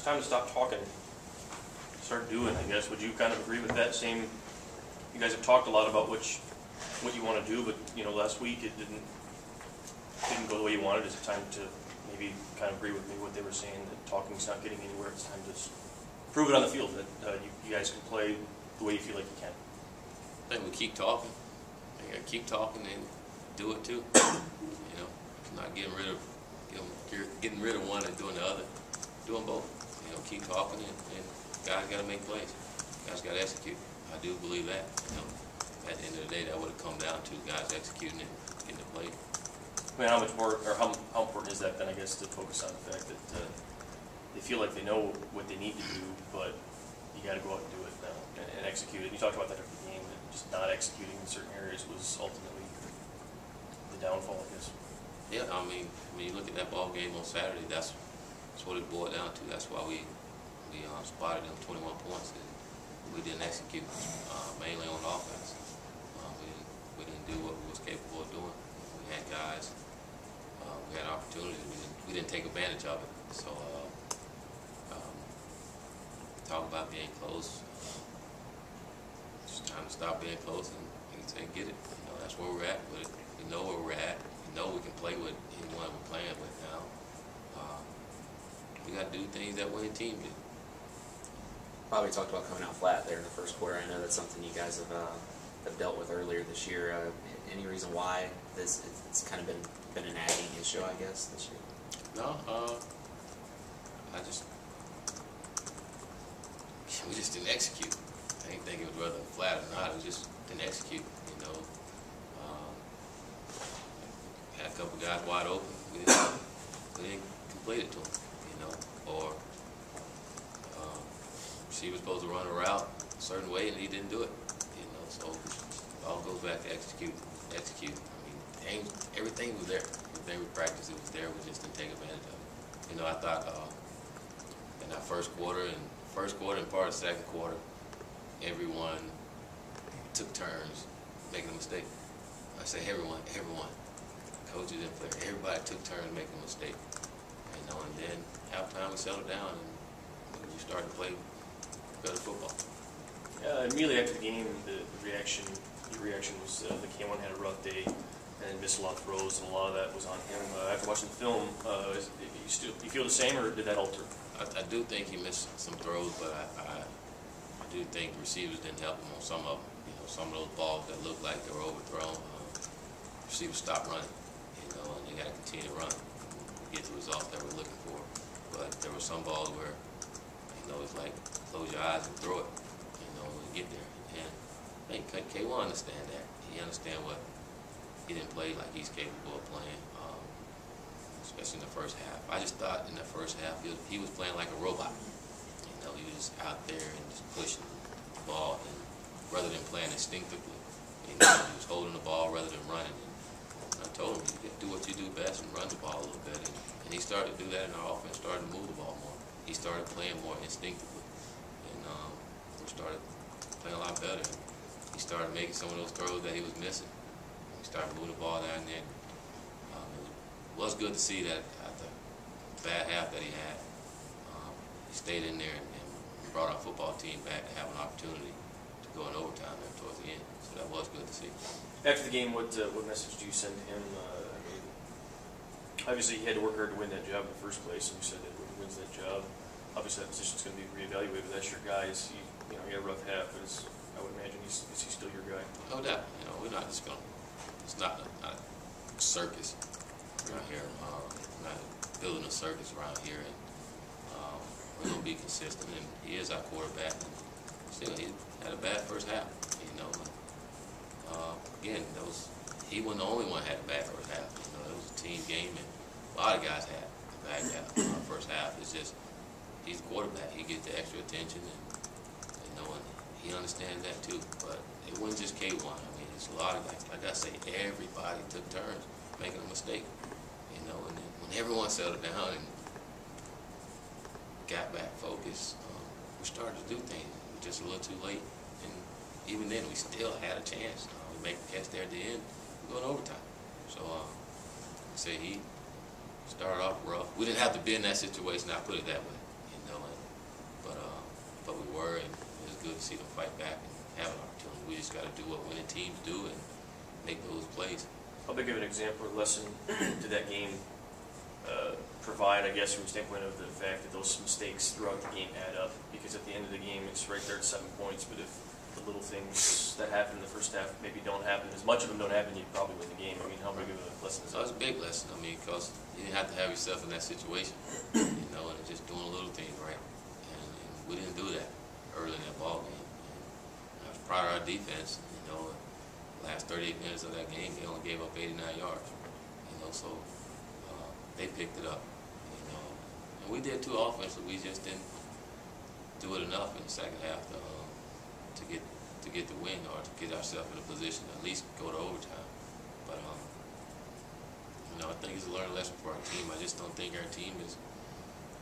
time to stop talking, start doing, I guess. Would you kind of agree with that same? You guys have talked a lot about what you want to do, but last week it didn't go the way you wanted. Is it time to maybe kind of agree with me what they were saying, that talking's not getting anywhere? It's time to just prove it on the field that you guys can play the way you feel like you can. I think we keep talking. You gotta keep talking and do it too. Not getting rid of one and doing the other. Do them both. Keep talking and guys got to make plays. Guys got to execute. I do believe that. At the end of the day, that would have come down to guys executing and getting the play. I mean, how much more, or how important is that then? I guess to focus on the fact that they feel like they know what they need to do, but you got to go out and do it now and execute it. And you talked about that every game, that just not executing in certain areas was ultimately the downfall, I guess. Yeah, I mean, when you look at that ball game on Saturday, that's what it boiled down to. That's why we spotted them 21 points, and we didn't execute, mainly on offense. We didn't do what we was capable of doing. We had guys, we had opportunities. We didn't take advantage of it. So, talk about being close. It's time to stop being close and get it. That's where we're at with it. We know where we're at. We know we can play with anyone we're playing with now. We got to do things that way a team do. Probably talked about coming out flat there in the first quarter. I know that's something you guys have dealt with earlier this year. Any reason why it's kind of been a nagging issue, I guess, this year? No, we just didn't execute. I didn't think it was whether flat or not. We just didn't execute. Had a couple guys wide open. We didn't complete it to them. Or she was supposed to run a route a certain way and he didn't do it. So it all goes back to execute. I mean, everything was there. Everything we practiced, it was there. We just didn't take advantage of it. I thought in that first quarter and part of the second quarter, everyone took turns making a mistake. I say everyone. Coaches and players, everybody took turns making a mistake. And then halftime we settled down and we started to play better football. Immediately after the game, your reaction was the K1 had a rough day and missed a lot of throws, and a lot of that was on him. After watching the film, you feel the same, or did that alter? I do think he missed some throws, but I do think receivers didn't help him on some of them. Some of those balls that looked like they were overthrown, receivers stopped running, and they got to continue to run. Get the results that we're looking for. But there were some balls where, it's like close your eyes and throw it, and get there. And I think K1 understand that. He understand what he didn't play like he's capable of playing, especially in the first half. I just thought in the first half he was playing like a robot. He was just out there and just pushing the ball, and rather than playing instinctively, he was holding the ball rather than running. I told him, you do what you do best and run the ball a little bit. And he started to do that, and our offense started to move the ball more. He started playing more instinctively. And we started playing a lot better. He started making some of those throws that he was missing. He started moving the ball down there. It was good to see that after the bad half that he had, he stayed in there and brought our football team back to have an opportunity to go in overtime there towards the end. So that was good to see. After the game, what message do you send to him? Obviously, he had to work hard to win that job in the first place, and you said that when he wins that job, obviously that position's going to be reevaluated. That's your guy. He had a rough half, but I would imagine is he still your guy? No doubt. We're not just going to. It's not a circus around here. We're not building a circus around here, and we're going to be consistent. And he is our quarterback. And still, he had a bad first half. Again, he wasn't the only one that had a bad first half. It was a team game, and a lot of guys had a bad half. First half, it's just he's the quarterback. He gets the extra attention, and he understands that too. But it wasn't just K1. I mean, it's a lot of guys. Like I say, everybody took turns making a mistake. And then when everyone settled down and got back focused, we started to do things. We were just a little too late, and even then, we still had a chance. We make the catch there at the end. We go in overtime. So, I say he started off rough. We didn't have to be in that situation. I put it that way. know. But we were, and it was good to see them fight back and have an opportunity. We just got to do what winning teams do and make those plays. How big of an example or lesson did that game provide, I guess, from the standpoint of the fact that those mistakes throughout the game add up? Because at the end of the game, it's right there at 7 points, but if the little things that happen in the first half maybe don't happen, as much of them don't happen, you'd probably win the game. I mean, how big of a lesson is So that? it's a big lesson. I mean, because you didn't have to have yourself in that situation, you know, and just doing little things right. And we didn't do that early in that ball game. And I was proud of our defense. You know, last 38 minutes of that game, they only gave up 89 yards. You know, so they picked it up. You know, and we did too offensively. We just didn't do it enough in the second half to get the win or to get ourselves in a position to at least go to overtime. But you know, I think it's a learning lesson for our team. I just don't think our team is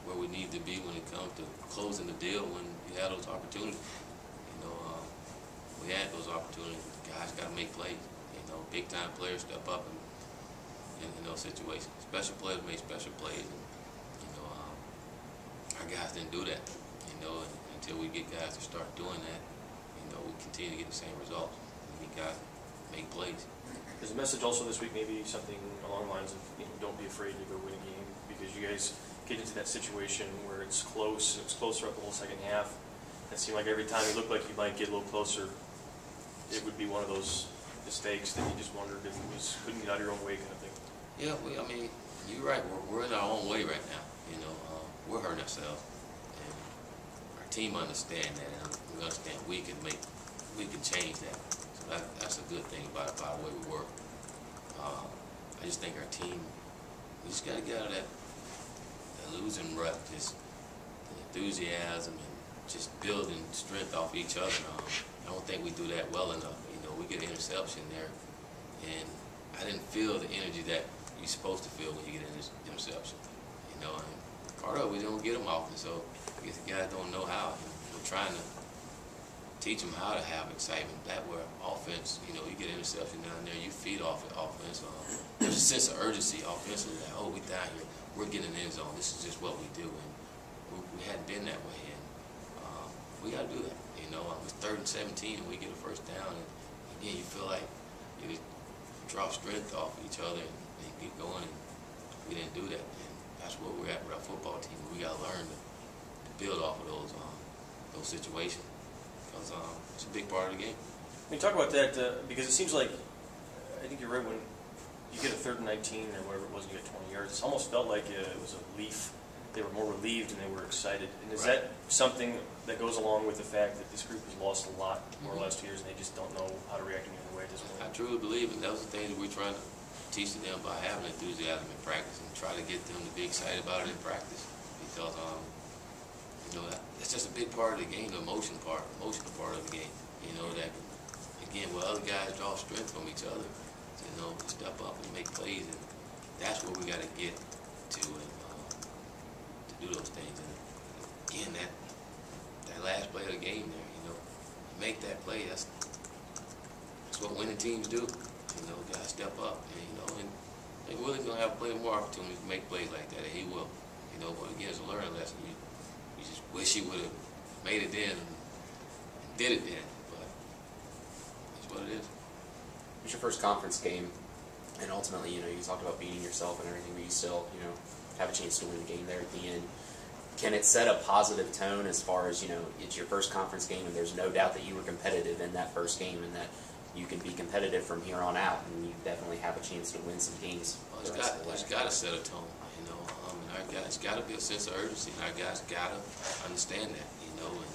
where we need to be when it comes to closing the deal when you have those opportunities. You know, we had those opportunities. Guys got to make plays. You know, big time players step up in those situations. Special players make special plays. And, you know, our guys didn't do that. You know, until we get guys to start doing that, you know, we continue to get the same results. We guys make plays. There's a message also this week, maybe something along the lines of, you know, don't be afraid to go win a game, because you guys get into that situation where it's close, and it was closer up the whole second half. It seemed like every time you looked like you might get a little closer, it would be one of those mistakes that you just wondered if it was, couldn't get out of your own way kind of thing. Yeah, I mean, you're right. We're in our own way right now. You know, we're hurting ourselves, and our team understand that, and we understand we can change that. So that's a good thing about the way we work. I just think our team, we just got to get out of that losing rut, just the enthusiasm and just building strength off each other. I don't think we do that well enough. You know, we get an interception there, and I didn't feel the energy that you're supposed to feel when you get an interception. You know, and part of it, we don't get them often, so I guess the guys don't know how. And we're trying to teach them how to have excitement. That where offense, you know, you get an interception down there, you feed off the offense. There's a sense of urgency offensively that, oh, we down here, we're getting in the end zone. This is just what we do, and we hadn't been that way. And we got to do that. You know, it's 3rd and 17, and we get a first down, and again, you feel like you just draw strength off each other and get going. And we didn't do that, and that's where we're at with our football team. We got to learn to build off of those situations, because it's a big part of the game. When you talk about that, because it seems like, I think you're right, when you get a 3rd and 19 or whatever it was, and you get 20 yards, it almost felt like it was a relief. They were more relieved and they were excited. And is that something that goes along with the fact that this group has lost a lot more or less 2 years, and they just don't know how to react any other way at this point? I truly believe, and that was the thing that we're trying to teach them by having enthusiasm in practice and try to get them to be excited about it in practice, because you know, that's just a big part of the game, the emotional part of the game. You know, that again, where other guys draw strength from each other, you know, to step up and make plays, and that's where we got to get to, and to do those things. And again, that last play of the game there, you know, make that play. That's what winning teams do. You know, guys step up, and you know, and Willie's gonna have plenty more opportunities to make plays like that, and he will. You know, but again, it's a learning lesson. You just wish he would have made it then and did it then, but that's what it is. It was your first conference game, and ultimately, you know, you talked about beating yourself and everything, but you still, you know, have a chance to win the game there at the end. Can it set a positive tone as far as, you know, it's your first conference game, and there's no doubt that you were competitive in that first game, and that you can be competitive from here on out, and you definitely have a chance to win some games? Well, it's got to set a tone, you know. And our guys got to be a sense of urgency, and our guys got to understand that, you know. And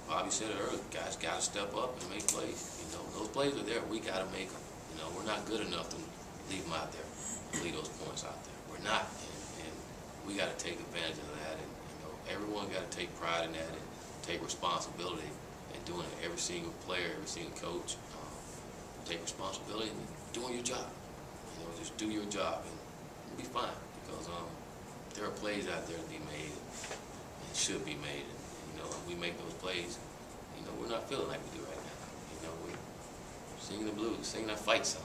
Bobby said it earlier, guys got to step up and make plays. You know, those plays are there. We got to make them. You know, we're not good enough to leave them out there, leave those points out there. We're not, and we got to take advantage of that. And you know, everyone got to take pride in that and take responsibility in doing it. Every single player, every single coach, take responsibility and doing your job. You know, just do your job and you'll be fine, because there are plays out there to be made and should be made. And you know, if we make those plays, you know, we're not feeling like we do right now. You know, we're singing the blues, singing that fight song.